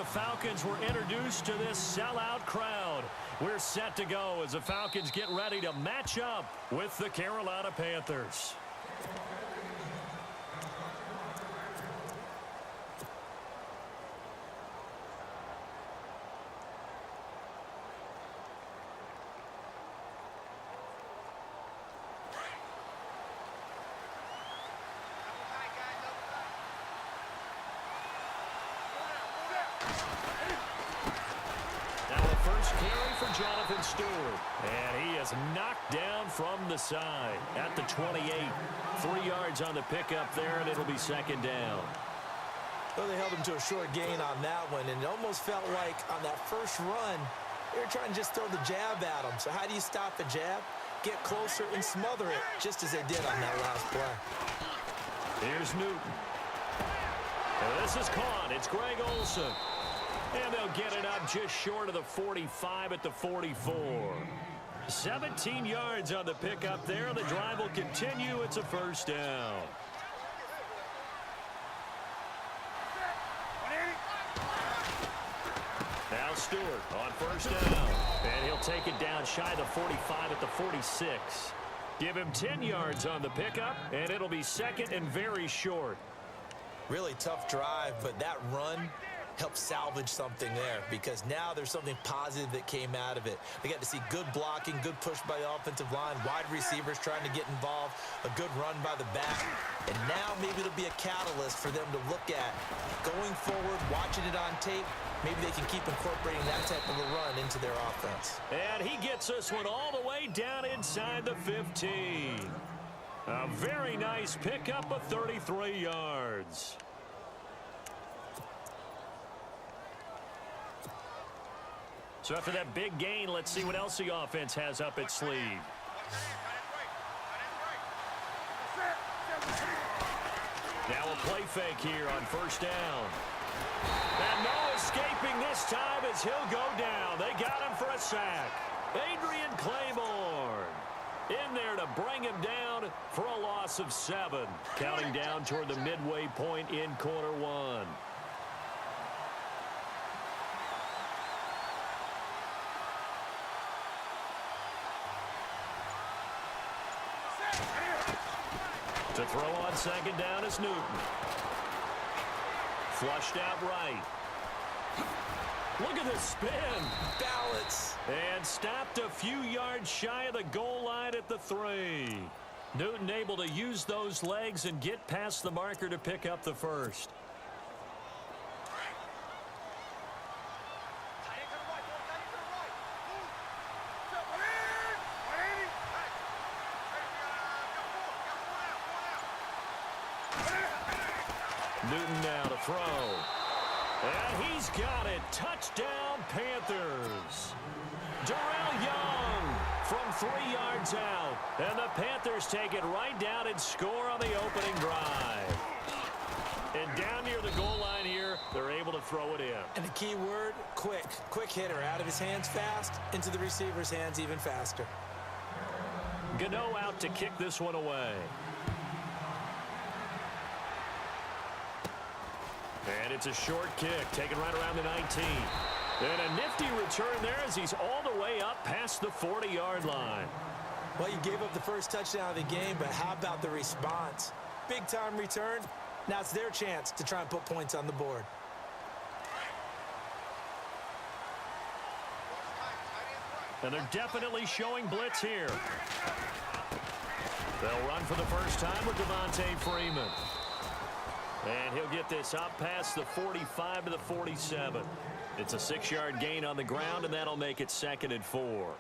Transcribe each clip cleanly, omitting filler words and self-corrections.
the Falcons were introduced to this sellout crowd. We're set to go as the Falcons get ready to match up with the Carolina Panthers. And he is knocked down from the side at the 28. 3 yards on the pickup there, and it'll be second down. Well, they held him to a short gain on that one, and it almost felt like on that first run, they were trying to just throw the jab at him. So how do you stop a jab? Get closer and smother it, just as they did on that last play. Here's Newton. And this is caught. It's Greg Olsen. And they'll get it up just short of the 45 at the 44. 17 yards on the pickup there. The drive will continue. It's a first down. Now Stewart on first down. And he'll take it down shy of the 45 at the 46. Give him 10 yards on the pickup, and it'll be second and very short. Really tough drive, but that run help salvage something there, because now there's something positive that came out of it. They got to see good blocking, good push by the offensive line, wide receivers trying to get involved, a good run by the back, and now maybe it'll be a catalyst for them to look at going forward, watching it on tape. Maybe they can keep incorporating that type of a run into their offense. And he gets this one all the way down inside the 15. A very nice pickup of 33 yards. So after that big gain, let's see what else the offense has up its sleeve. Now a play fake here on first down. And no escaping this time as he'll go down. They got him for a sack. Adrian Claiborne in there to bring him down for a loss of 7. Counting down toward the midway point in quarter one. To throw on second down is Newton. Flushed out right. Look at the spin. Balance. And stopped a few yards shy of the goal line at the 3. Newton able to use those legs and get past the marker to pick up the first. Newton now to throw. And he's got it. Touchdown, Panthers. Darrell Young from 3 yards out. And the Panthers take it right down and score on the opening drive. And down near the goal line here, they're able to throw it in. And the key word, quick. Quick hitter. Out of his hands fast, into the receiver's hands even faster. Gano out to kick this one away. And it's a short kick, taken right around the 19. And a nifty return there as he's all the way up past the 40-yard line. Well, you gave up the first touchdown of the game, but how about the response? Big-time return. Now it's their chance to try and put points on the board. And they're definitely showing blitz here. They'll run for the first time with Devontae Freeman. And he'll get this up past the 45 to the 47. It's a 6-yard gain on the ground, and that'll make it 2nd and 4.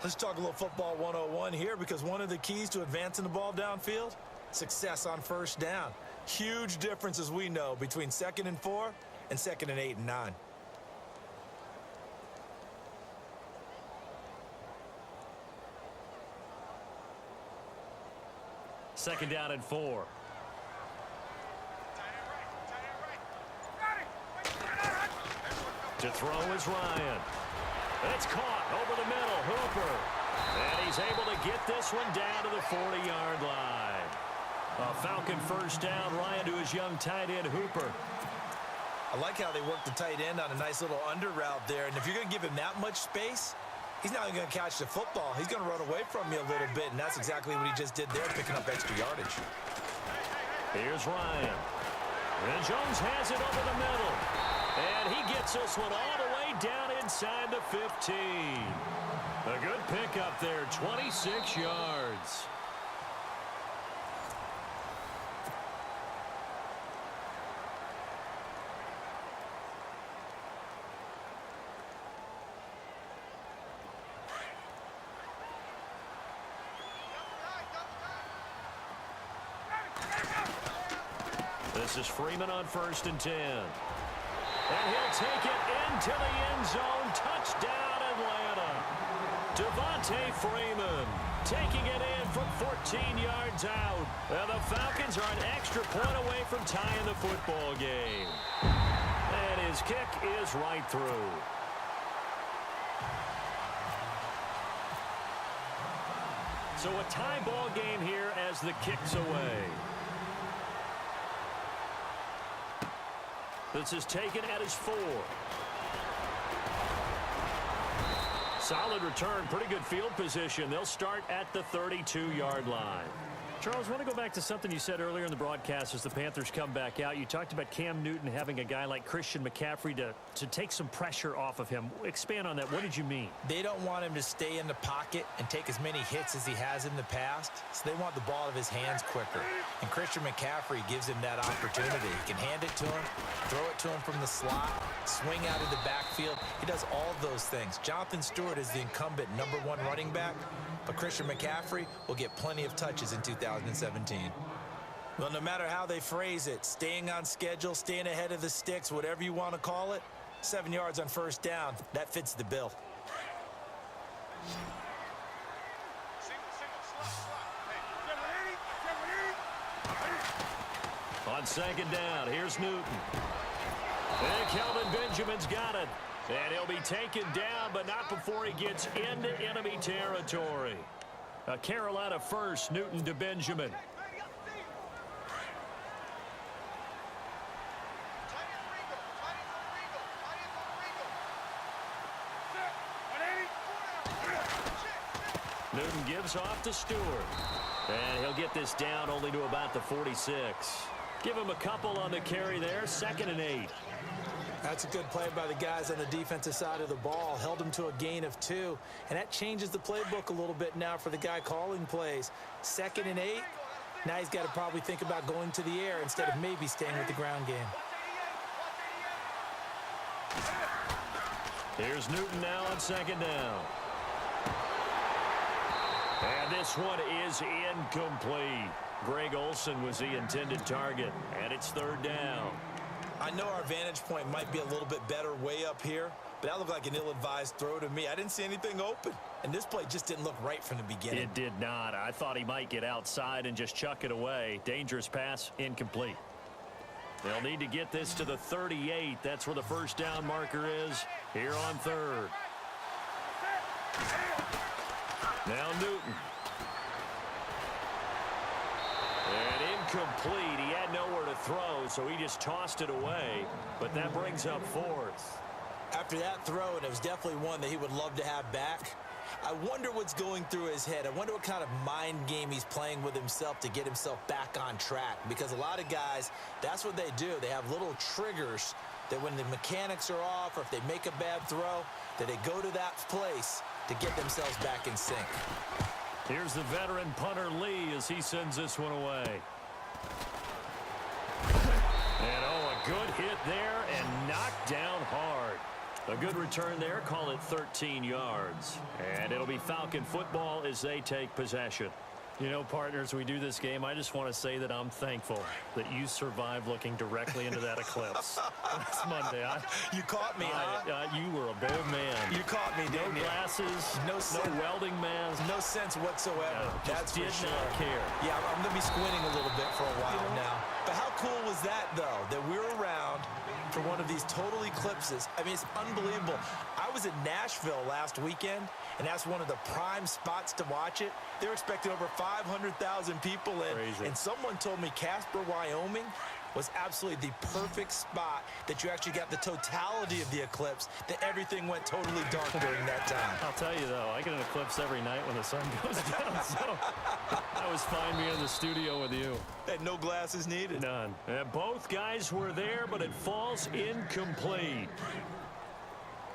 Let's talk a little football 101 here, because one of the keys to advancing the ball downfield, success on first down. Huge difference, as we know, between 2nd and 4 and 2nd and 8 and 9. Second down and 4. To throw is Ryan. It's caught over the middle. Hooper. And he's able to get this one down to the 40-yard line. A Falcon first down. Ryan to his young tight end, Hooper. I like how they work the tight end on a nice little under route there. And if you're going to give him that much space, he's not going to catch the football. He's going to run away from you a little bit, and that's exactly what he just did there, picking up extra yardage. Here's Ryan. And Jones has it over the middle. And he gets this one all the way down inside the 15. A good pickup there, 26 yards. This is Freeman on 1st and 10. And he'll take it into the end zone. Touchdown, Atlanta. Devontae Freeman taking it in from 14 yards out. And the Falcons are an extra point away from tying the football game. And his kick is right through. So a tie ball game here as the kick's away. This is taken at his 4. Solid return, pretty good field position. They'll start at the 32-yard line. Charles, I want to go back to something you said earlier in the broadcast as the Panthers come back out. You talked about Cam Newton having a guy like Christian McCaffrey to take some pressure off of him. Expand on that. What did you mean? They don't want him to stay in the pocket and take as many hits as he has in the past, so they want the ball out of his hands quicker. And Christian McCaffrey gives him that opportunity. He can hand it to him, throw it to him from the slot, swing out of the backfield. He does all of those things. Jonathan Stewart is the incumbent #1 running back, but Christian McCaffrey will get plenty of touches in 2017. Well, no matter how they phrase it, staying on schedule, staying ahead of the sticks, whatever you want to call it, 7 yards on 1st down, that fits the bill. On 2nd down, here's Newton. And Kelvin Benjamin's got it. And he'll be taken down, but not before he gets into enemy territory. A Carolina first, Newton to Benjamin. Newton gives off to Stewart. And he'll get this down only to about the 46. Give him a couple on the carry there, 2nd and 8. That's a good play by the guys on the defensive side of the ball. Held him to a gain of 2. And that changes the playbook a little bit now for the guy calling plays. 2nd and 8. Now he's got to probably think about going to the air instead of maybe staying with the ground game. Here's Newton now on 2nd down. And this one is incomplete. Greg Olsen was the intended target, and it's 3rd down. I know our vantage point might be a little bit better way up here, but that looked like an ill-advised throw to me. I didn't see anything open, and this play just didn't look right from the beginning. It did not. I thought he might get outside and just chuck it away. Dangerous pass, incomplete. They'll need to get this to the 38. That's where the 1st down marker is here on 3rd. Now Newton. And incomplete. He had nowhere to throw, so he just tossed it away. But that brings up 4th. After that throw, and it was definitely one that he would love to have back, I wonder what's going through his head. I wonder what kind of mind game he's playing with himself to get himself back on track. Because a lot of guys, that's what they do. They have little triggers that when the mechanics are off or if they make a bad throw, that they go to that place to get themselves back in sync. Here's the veteran punter Lee as he sends this one away. And a good hit there and knocked down hard. A good return there, call it 13 yards. And it'll be Falcon football as they take possession. You know, partners, we do this game. I just want to say that I'm thankful that you survived looking directly into that eclipse. It's Monday. You caught me, huh? You were a bold man. You caught me, didn't you? No glasses, no welding mask. No sense whatsoever. No, That's did for sure. not care. Yeah, I'm going to be squinting a little bit for a while now. But how cool was that, though, that we were around for one of these total eclipses? I mean, it's unbelievable. I was in Nashville last weekend, and that's one of the prime spots to watch it. They're expecting over 500,000 people in. Crazy. And someone told me Casper, Wyoming, was absolutely the perfect spot that you actually got the totality of the eclipse, that everything went totally dark during that time. I'll tell you, though, I get an eclipse every night when the sun goes down, so I was fine being in the studio with you. And no glasses needed. None. And both guys were there, but it falls incomplete.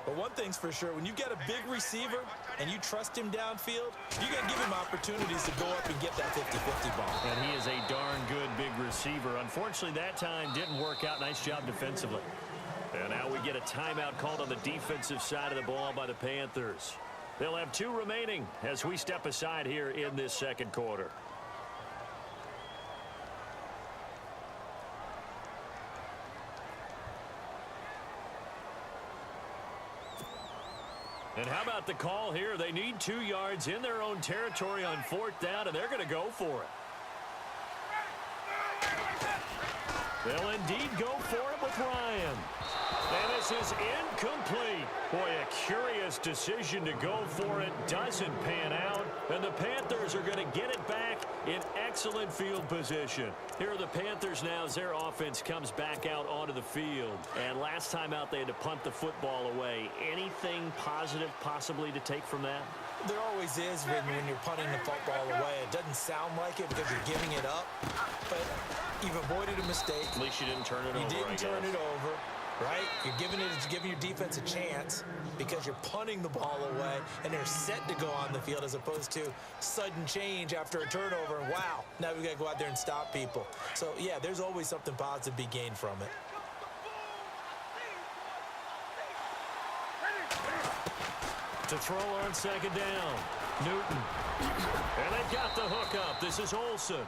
But one thing's for sure, when you've got a big receiver and you trust him downfield, you got to give him opportunities to go up and get that 50-50 ball. And he is a darn good big receiver. Unfortunately, that time didn't work out. Nice job defensively. And now we get a timeout called on the defensive side of the ball by the Panthers. They'll have 2 remaining as we step aside here in this second quarter. And how about the call here? They need 2 yards in their own territory on 4th down, and they're going to go for it. They'll indeed go for it with Ryan. And this is incomplete. Boy, a curious decision to go for it. Doesn't pan out. And the Panthers are going to get it back in excellent field position. Here are the Panthers now as their offense comes back out onto the field. And last time out, they had to punt the football away. Anything positive possibly to take from that? There always is when you're punting the football away. It doesn't sound like it because you're giving it up. But you've avoided a mistake. At least you didn't turn it over, You didn't turn it over. Right? You're giving your defense a chance because you're punting the ball away and they're set to go on the field as opposed to sudden change after a turnover. And wow, now we got to go out there and stop people. So, yeah, there's always something positive to be gained from it. To throw on 2nd down, Newton. And they've got the hook up. This is Olsen.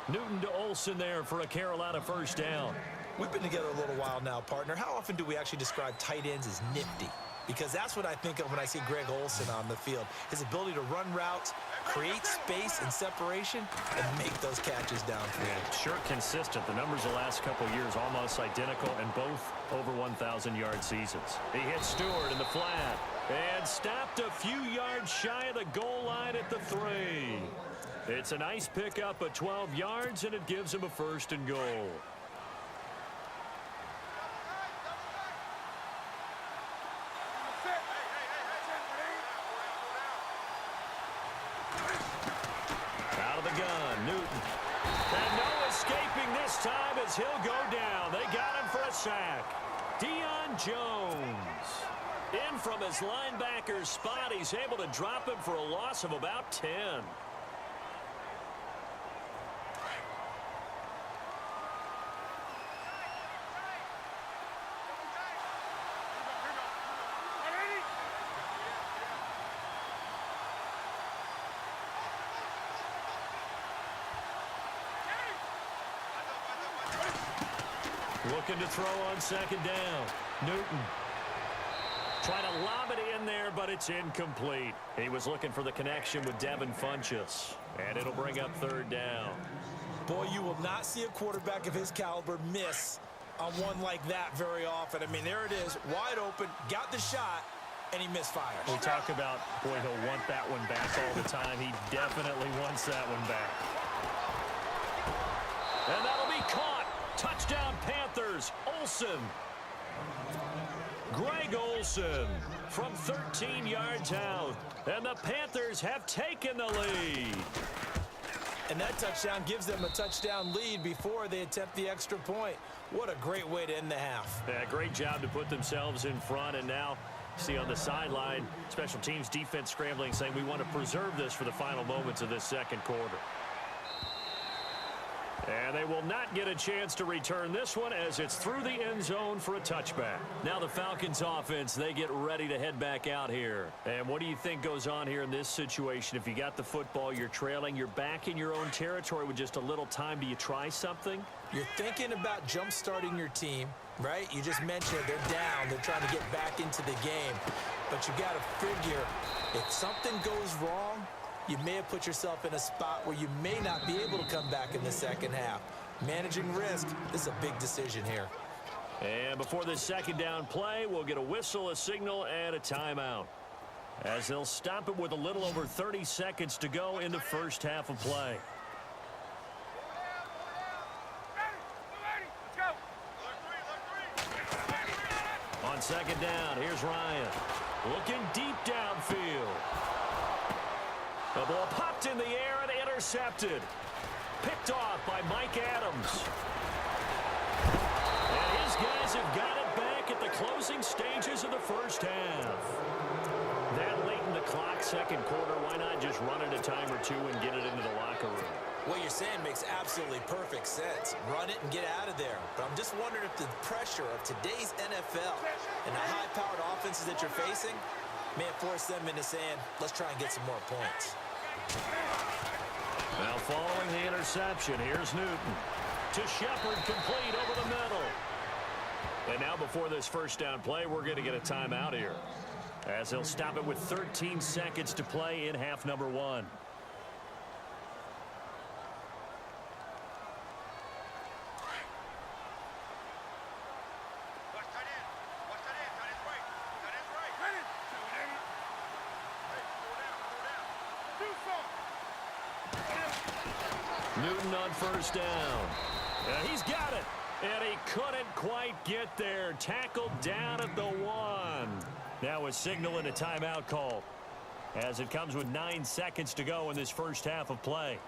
Newton to Olsen there for a Carolina 1st down. We've been together a little while now, partner. How often do we actually describe tight ends as nifty? Because that's what I think of when I see Greg Olsen on the field. His ability to run routes, create space and separation, and make those catches downfield. Yeah, sure consistent. The numbers the last couple years almost identical, and both over 1,000-yard seasons. He hits Stewart in the flat and stopped a few yards shy of the goal line at the 3. It's a nice pickup of 12 yards, and it gives him a 1st and goal. Time as he'll go down. They got him for a sack. Deion Jones in from his linebacker's spot. He's able to drop him for a loss of about 10. Looking to throw on 2nd down. Newton trying to lob it in there, but it's incomplete. He was looking for the connection with Devin Funchess, and it'll bring up 3rd down. Boy, you will not see a quarterback of his caliber miss on one like that very often. I mean, there it is, wide open, got the shot, and he misfires. We talk about, boy, he'll want that one back all the time. He definitely wants that one back. And that'll be caught. Touchdown Panthers. Olsen. Greg Olsen from 13 yards out. And the Panthers have taken the lead. And that touchdown gives them a touchdown lead before they attempt the extra point. What a great way to end the half. Yeah, great job to put themselves in front. And now, see on the sideline, special teams defense scrambling, saying we want to preserve this for the final moments of this second quarter. And they will not get a chance to return this one as it's through the end zone for a touchback. Now the Falcons offense, they get ready to head back out here. And what do you think goes on here in this situation? If you got the football, you're trailing, you're back in your own territory with just a little time. Do you try something? You're thinking about jump-starting your team, right? You just mentioned it. They're down. They're trying to get back into the game. But you got to figure if something goes wrong, you may have put yourself in a spot where you may not be able to come back in the second half. Managing risk, this is a big decision here. And before this 2nd down play, we'll get a whistle, a signal, and a timeout, as they'll stop it with a little over 30 seconds to go in the first half of play. second down. Here's Ryan. Looking deep downfield. The ball popped in the air and intercepted. Picked off by Mike Adams. And his guys have got it back at the closing stages of the first half. That late in the clock, second quarter, why not just run it a time or two and get it into the locker room? What you're saying makes absolutely perfect sense. Run it and get out of there. But I'm just wondering if the pressure of today's NFL and the high-powered offenses that you're facing may have forced them into saying, let's try and get some more points. Now following the interception, here's Newton. To Shepard, complete over the middle. And now before this first down play, we're going to get a timeout here, as he'll stop it with 13 seconds to play in half number one. Newton on first down. He's got it. And he couldn't quite get there. Tackled down at the 1. Now a signal and a timeout call, as it comes with 9 seconds to go in this first half of play.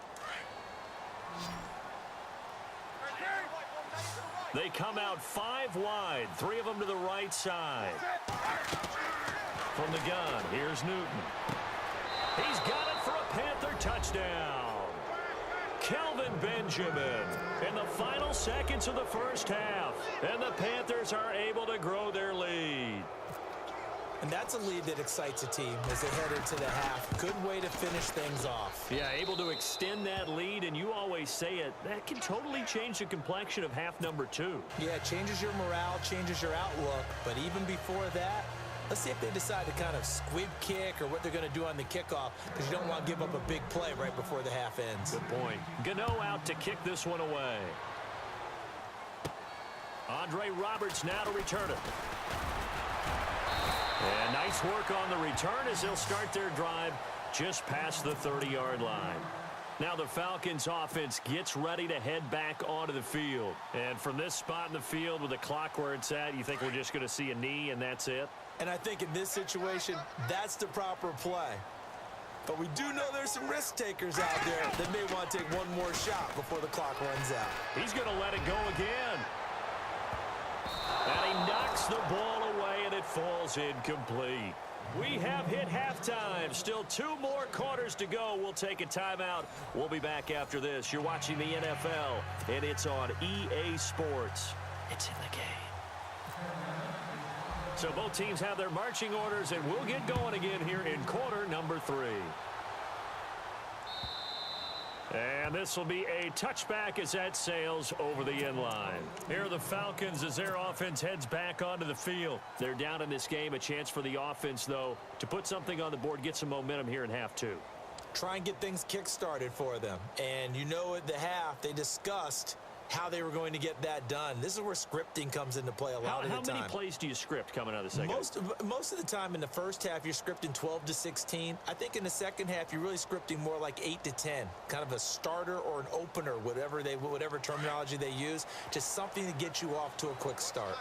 They come out 5 wide, 3 of them to the right side. From the gun, here's Newton. He's got it for a Panther touchdown. Kelvin Benjamin in the final seconds of the first half. And the Panthers are able to grow their lead. And that's a lead that excites a team as they head into the half. Good way to finish things off. Yeah, able to extend that lead, and you always say it, that can totally change the complexion of half number 2. Yeah, it changes your morale, changes your outlook. But even before that, let's see if they decide to kind of squib kick or what they're going to do on the kickoff, because you don't want to give up a big play right before the half ends. Good point. Gano out to kick this one away. Andre Roberts now to return it. And nice work on the return as they'll start their drive just past the 30-yard line. Now the Falcons offense gets ready to head back onto the field. And from this spot in the field with the clock where it's at, you think we're just going to see a knee and that's it? And I think in this situation, that's the proper play. But we do know there's some risk takers out there that may want to take one more shot before the clock runs out. He's going to let it go again. And he knocks the ball away, and it falls incomplete. We have hit halftime. Still 2 more quarters to go. We'll take a timeout. We'll be back after this. You're watching the NFL, and it's on EA Sports. It's in the game. So both teams have their marching orders, and we'll get going again here in quarter number 3. And this will be a touchback as that sails over the end line. Here are the Falcons as their offense heads back onto the field. They're down in this game. A chance for the offense, though, to put something on the board, get some momentum here in half 2. Try and get things kick-started for them. And you know at the half, they discussed how they were going to get that done. This is where scripting comes into play a lot of the time. How many plays do you script coming out of the second? Most of the time in the first half, you're scripting 12 to 16. I think in the second half, you're really scripting more like 8 to 10. Kind of a starter or an opener, whatever terminology they use, just something to get you off to a quick start.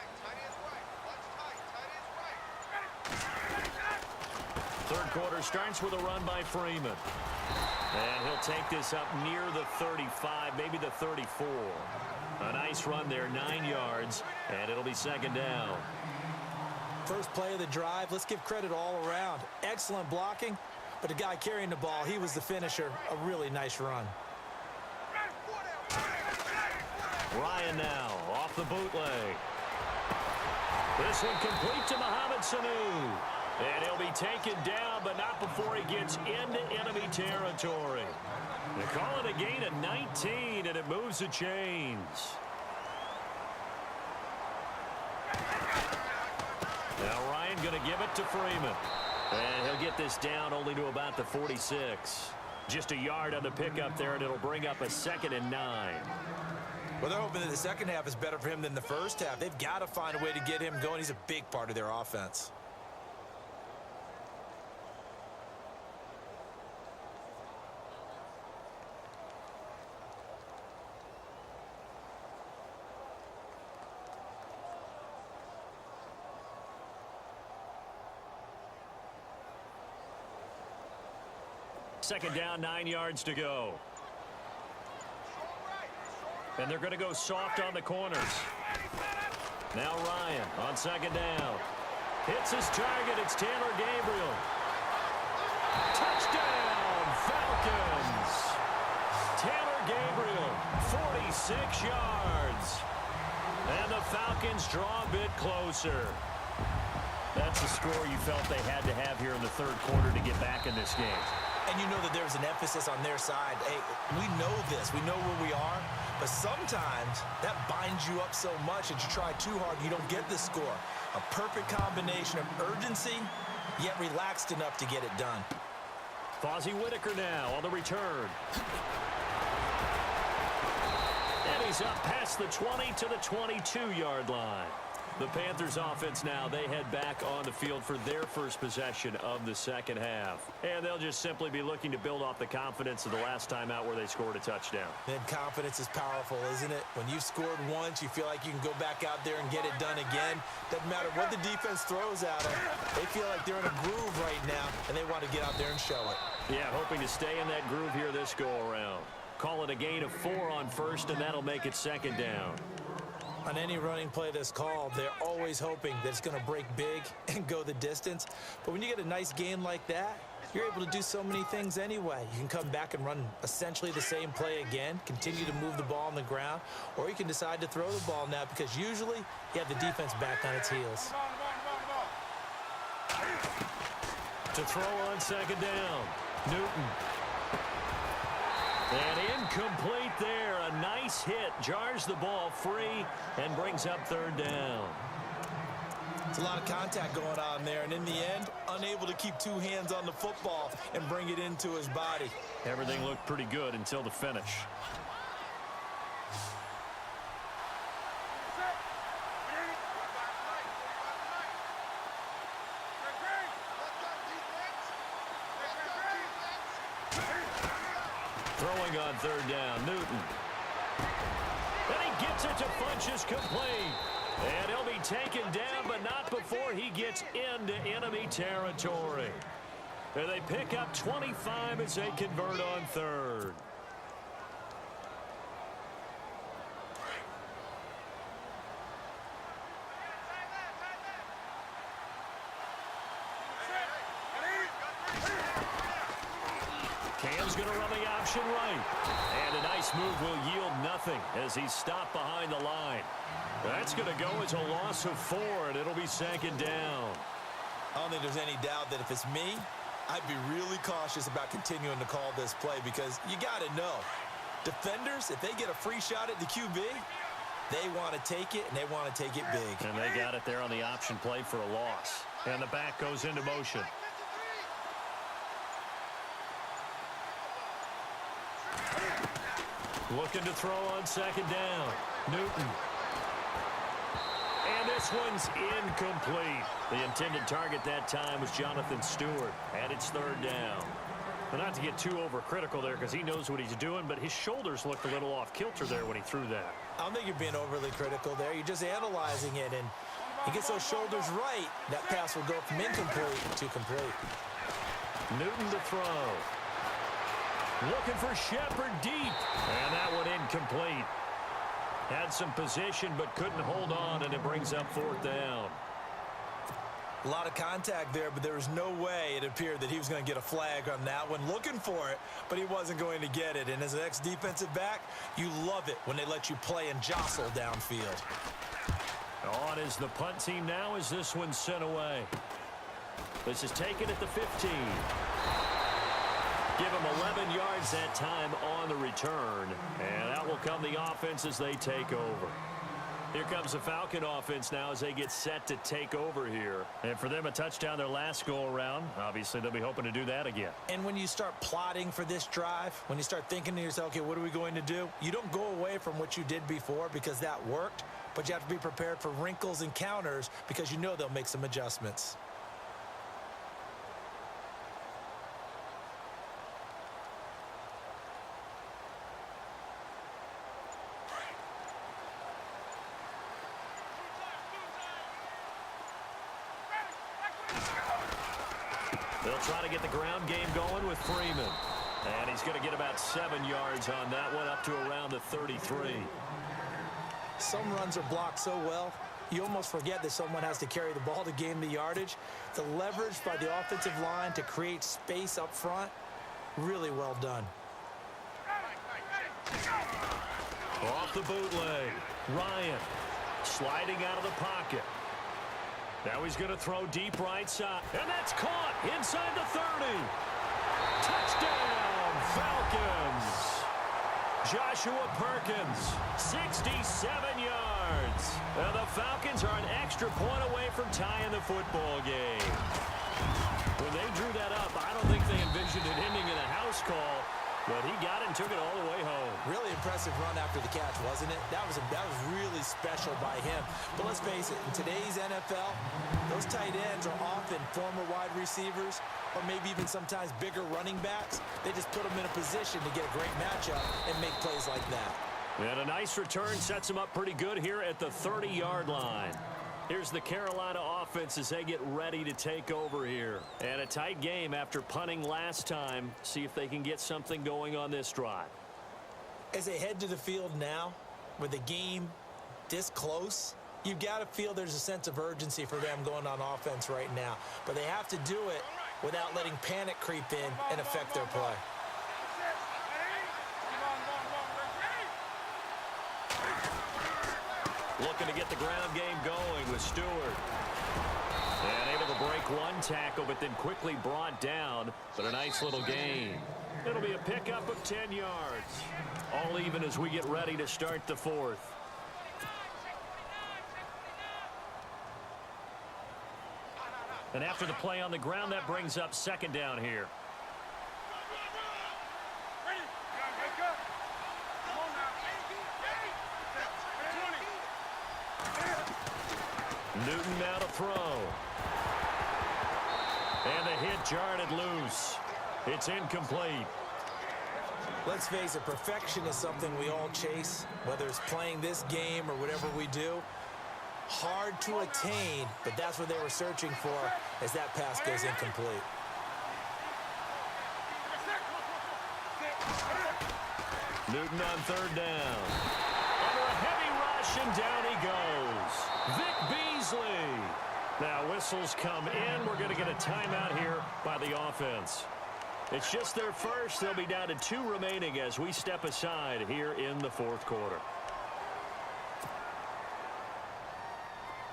Third quarter starts with a run by Freeman. And he'll take this up near the 35, maybe the 34. A nice run there, 9 yards, and it'll be second down. First play of the drive, let's give credit all around. Excellent blocking, but the guy carrying the ball, he was the finisher. A really nice run. Ryan now off the bootleg. This one complete to Mohamed Sanu. And he'll be taken down, but not before he gets into enemy territory. They call it a gain of 19, and it moves the chains. Now Ryan going to give it to Freeman. And he'll get this down only to about the 46. Just a yard on the pickup there, and it'll bring up a 2nd and 9. Well, they're hoping that the second half is better for him than the first half. They've got to find a way to get him going. He's a big part of their offense. Second down, 9 yards to go. And they're going to go soft on the corners. Now Ryan on second down. Hits his target. It's Taylor Gabriel. Touchdown, Falcons. Taylor Gabriel, 46 yards. And the Falcons draw a bit closer. That's the score you felt they had to have here in the third quarter to get back in this game. And you know that there's an emphasis on their side. Hey, we know this. We know where we are. But sometimes that binds you up so much that you try too hard and you don't get the score. A perfect combination of urgency, yet relaxed enough to get it done. Fozzie Whitaker now on the return. And he's up past the 20 to the 22-yard line. The Panthers offense now, they head back on the field for their first possession of the second half. And they'll just simply be looking to build off the confidence of the last time out where they scored a touchdown. And confidence is powerful, isn't it? When you've scored once, you feel like you can go back out there and get it done again. Doesn't matter what the defense throws at them. They feel like they're in a groove right now, and they want to get out there and show it. Yeah, hoping to stay in that groove here this go-around. Call it a gain of 4 on first, and that'll make it second down. On any running play that's called, they're always hoping that it's going to break big and go the distance. But when you get a nice gain like that, you're able to do so many things anyway. You can come back and run essentially the same play again, continue to move the ball on the ground, or you can decide to throw the ball now because usually you have the defense back on its heels. To throw on second down, Newton. And incomplete there. A nice hit. Jars the ball free and brings up third down. It's a lot of contact going on there. And in the end, unable to keep two hands on the football and bring it into his body. Everything looked pretty good until the finish. Throwing on third down, Newton. And he gets it to Funchess complete. And he'll be taken down, but not before he gets into enemy territory. And they pick up 25 as they convert on third. Cam's going to run the option right. And a nice move will yield nothing as he's stopped behind the line. That's going to go as a loss of 4, and it'll be second down. I don't think there's any doubt that if it's me, I'd be really cautious about continuing to call this play because you got to know, defenders, if they get a free shot at the QB, they want to take it, and they want to take it big. And they got it there on the option play for a loss. And the back goes into motion. Looking to throw on second down. Newton. And this one's incomplete. The intended target that time was Jonathan Stewart. And it's third down. Well, not to get too overcritical there because he knows what he's doing, but his shoulders looked a little off kilter there when he threw that. I don't think you're being overly critical there. You're just analyzing it, and he gets those shoulders right. That pass will go from incomplete to complete. Newton to throw. Looking for Shepard deep. And that one incomplete. Had some position but couldn't hold on, and it brings up fourth down. A lot of contact there, but there was no way it appeared that he was going to get a flag on that one. Looking for it, but he wasn't going to get it. And as an ex-defensive back, you love it when they let you play and jostle downfield. On is the punt team now as this one's sent away. This is taken at the 15. Give him 11 yards that time on the return. And out will come the offense as they take over. Here comes the Falcon offense now as they get set to take over here. And for them, a touchdown their last go-around. Obviously, they'll be hoping to do that again. And when you start plotting for this drive, when you start thinking to yourself, okay, what are we going to do? You don't go away from what you did before because that worked, but you have to be prepared for wrinkles and counters because you know they'll make some adjustments. They'll try to get the ground game going with Freeman. And he's going to get about 7 yards on that one, up to around the 33. Some runs are blocked so well, you almost forget that someone has to carry the ball to gain the yardage. The leverage by the offensive line to create space up front, really well done. Off the bootleg, Ryan sliding out of the pocket. Now he's going to throw deep right side, and that's caught inside the 30. Touchdown, Falcons. Joshua Perkins, 67 yards. And the Falcons are an extra point away from tying the football game. When they drew that up, I don't think they envisioned it ending in a house call, but he got it and took it all the way home. Really impressive run after the catch, wasn't it? That was really special by him. But let's face it, in today's NFL, those tight ends are often former wide receivers or maybe even sometimes bigger running backs. They just put them in a position to get a great matchup and make plays like that. And a nice return sets him up pretty good here at the 30-yard line. Here's the Carolina offense as they get ready to take over here. And a tight game after punting last time. See if they can get something going on this drive. As they head to the field now, with the game this close, you've got to feel there's a sense of urgency for them going on offense right now. But they have to do it without letting panic creep in and affect their play. Looking to get the ground game going with Stewart. And able to break one tackle, but then quickly brought down. But a nice little gain. It'll be a pickup of 10 yards. All even as we get ready to start the fourth. And after the play on the ground, that brings up second down here. Newton now to throw. And the hit jarred it loose. It's incomplete. Let's face it, perfection is something we all chase, whether it's playing this game or whatever we do. Hard to attain, but that's what they were searching for as that pass goes incomplete. Newton on third down. Under a heavy rush, and down he goes. Vic Beasley. Now whistles come in. We're going to get a timeout here by the offense. It's just their first. They'll be down to 2 remaining as we step aside here in the fourth quarter.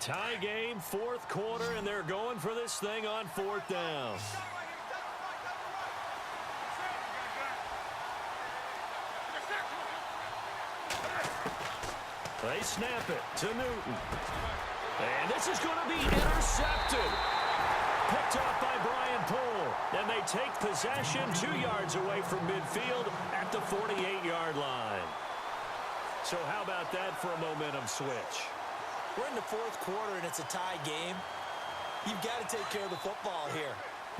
Tie game, fourth quarter, and they're going for this thing on fourth down. They snap it to Newton. And this is going to be intercepted. Picked off by Brian Poole. And they take possession 2 yards away from midfield at the 48-yard line. So how about that for a momentum switch? We're in the fourth quarter, and it's a tie game. You've got to take care of the football here.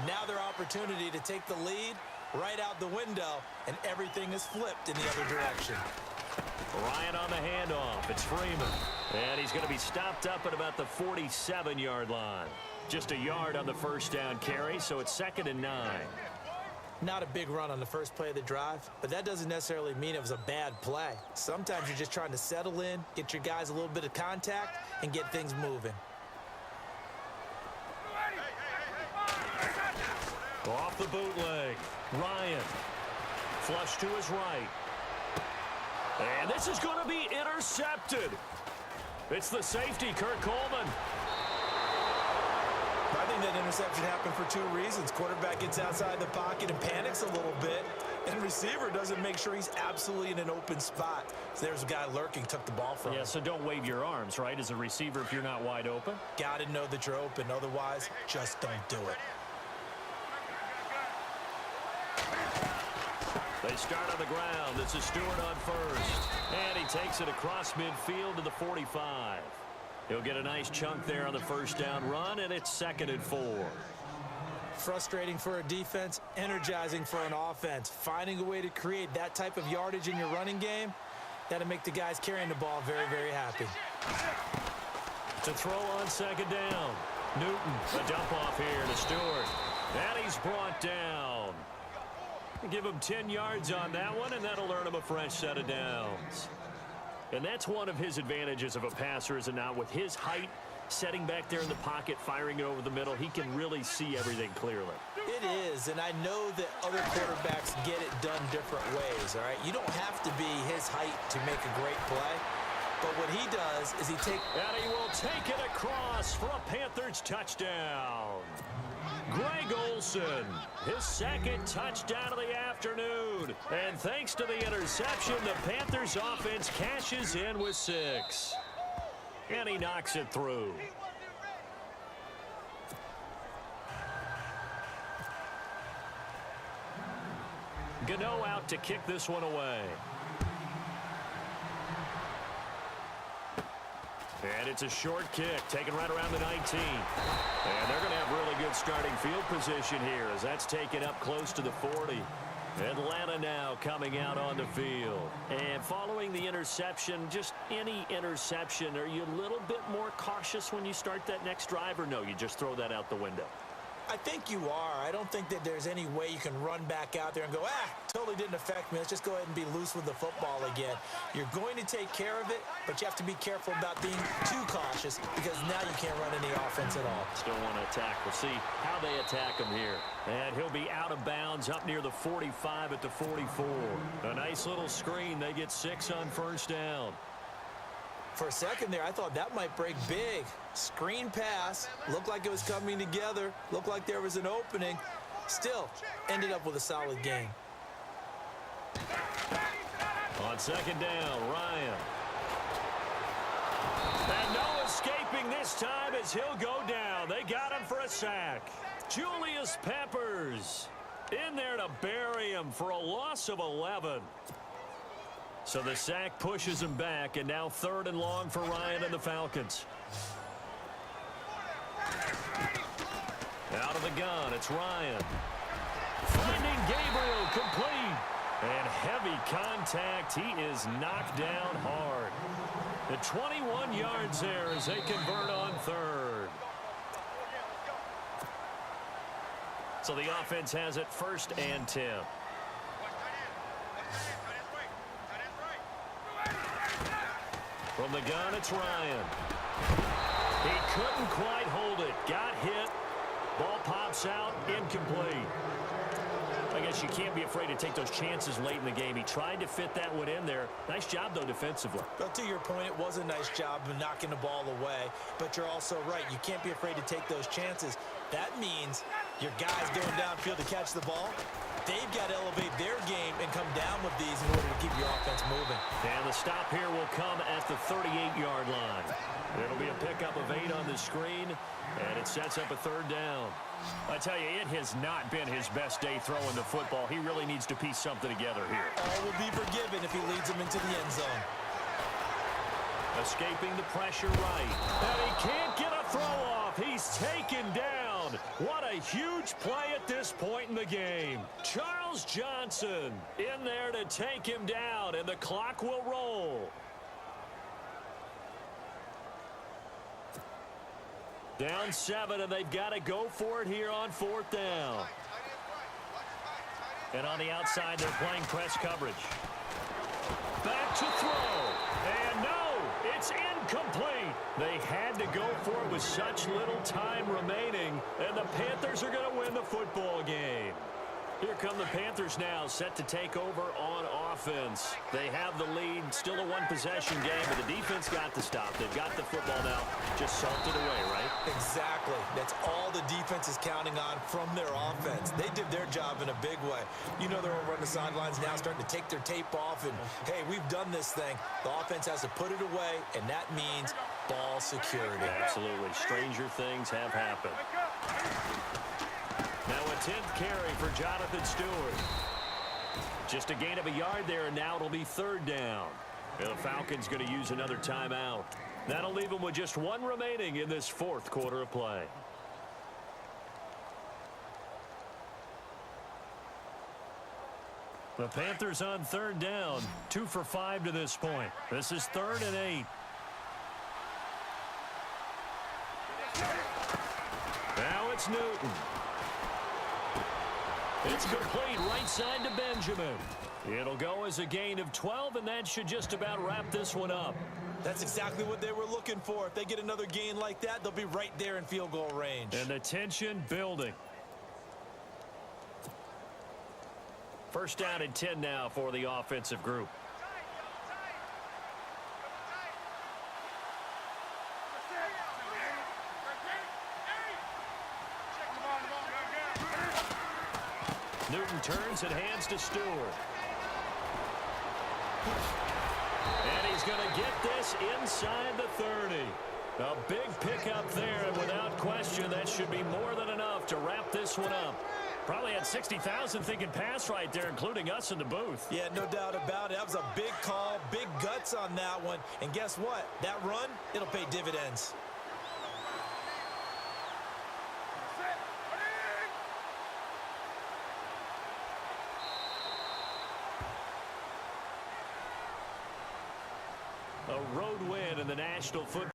Now their opportunity to take the lead right out the window, and everything is flipped in the other direction. Ryan on the handoff. It's Freeman. And he's going to be stopped up at about the 47-yard line. Just a yard on the first down carry, so it's 2nd and 9. Not a big run on the first play of the drive, but that doesn't necessarily mean it was a bad play. Sometimes you're just trying to settle in, get your guys a little bit of contact, and get things moving. Off the bootleg. Ryan. Flush to his right. And this is going to be intercepted. It's the safety, Kurt Coleman. I think that interception happened for 2 reasons. Quarterback gets outside the pocket and panics a little bit, and receiver doesn't make sure he's absolutely in an open spot. So there's a guy lurking, took the ball from him. Yeah, so don't wave your arms, right, as a receiver if you're not wide open. Got to know that you're open. Otherwise, just don't do it. They start on the ground. This is Stewart on first. And he takes it across midfield to the 45. He'll get a nice chunk there on the first down run, and it's 2nd and 4. Frustrating for a defense, energizing for an offense. Finding a way to create that type of yardage in your running game, that'll make the guys carrying the ball very, very happy. To throw on 2nd down. Newton, a dump off here to Stewart. And he's brought down. Give him 10 yards on that one, and that'll earn him a fresh set of downs. And that's one of his advantages of a passer, is it not? With his height, setting back there in the pocket, firing it over the middle, he can really see everything clearly. It is, and I know that other quarterbacks get it done different ways, all right? You don't have to be his height to make a great play, but what he does is he takes... And he will take it across for a Panthers touchdown. Greg Olsen, his second touchdown of the afternoon. And thanks to the interception, the Panthers offense cashes in with 6. And he knocks it through. Gano out to kick this one away. And it's a short kick, taken right around the 19. And they're going to have really good starting field position here as that's taken up close to the 40. Atlanta now coming out on the field. And following the interception, just any interception, are you a little bit more cautious when you start that next drive, or no, you just throw that out the window? I think you are. I don't think that there's any way you can run back out there and go, totally didn't affect me. Let's just go ahead and be loose with the football again. You're going to take care of it, but you have to be careful about being too cautious because now you can't run any offense at all. Still want to attack. We'll see how they attack him here. And he'll be out of bounds up near the 45 at the 44. A nice little screen. They get 6 on first down. For a second there, I thought that might break big. Screen pass. Looked like it was coming together. Looked like there was an opening. Still, ended up with a solid game. On second down, Ryan. And no escaping this time as he'll go down. They got him for a sack. Julius Peppers in there to bury him for a loss of 11. So the sack pushes him back, and now 3rd and long for Ryan and the Falcons. Out of the gun, it's Ryan. Finding Gabriel, complete. And heavy contact. He is knocked down hard. The 21 yards there as they convert on 3rd. So the offense has it 1st and 10. From the gun, it's Ryan. He couldn't quite hold it. Got hit. Ball pops out. Incomplete. I guess you can't be afraid to take those chances late in the game. He tried to fit that one in there. Nice job, though, defensively. But to your point, it was a nice job of knocking the ball away. But you're also right. You can't be afraid to take those chances. That means your guys going downfield to catch the ball, they've got to elevate their game and come down with these in order to keep your offense moving. And the stop here will come at the 38-yard line. It'll be a pickup of 8 on the screen, and it sets up a 3rd down. I tell you, it has not been his best day throwing the football. He really needs to piece something together here. All will be forgiven if he leads them into the end zone. Escaping the pressure right. And he can't get a throw off. He's taken down. What a huge play at this point in the game. Charles Johnson in there to take him down, and the clock will roll. Down 7, and they've got to go for it here on 4th down. And on the outside, they're playing press coverage. Back to throw. And no, it's incomplete. They had to go for it with such little time remaining, and the Panthers are going to win the football game. Here come the Panthers now, set to take over on offense. They have the lead, still a one-possession game, but the defense got the stop. They've got the football now, just salted away, right? Exactly. That's all the defense is counting on from their offense. They did their job in a big way. You know they're over on the sidelines now starting to take their tape off, and, hey, we've done this thing. The offense has to put it away, and that means ball security. Absolutely. Stranger things have happened. Now a 10th carry for Jonathan Stewart. Just a gain of a yard there, and now it'll be 3rd down. And the Falcons going to use another timeout. That'll leave them with just 1 remaining in this 4th quarter of play. The Panthers on 3rd down, 2 for 5 to this point. This is 3rd and 8. Now it's Newton. It's complete right side to Benjamin. It'll go as a gain of 12, and that should just about wrap this one up. That's exactly what they were looking for. If they get another gain like that, they'll be right there in field goal range. And the tension building. First down and 10 now for the offensive group. Newton turns and hands to Stewart. And he's going to get this inside the 30. A big pickup there, and without question, that should be more than enough to wrap this one up. Probably had 60,000 thinking pass right there, including us in the booth. Yeah, no doubt about it. That was a big call, big guts on that one. And guess what? That run, it'll pay dividends. A road win in the National Football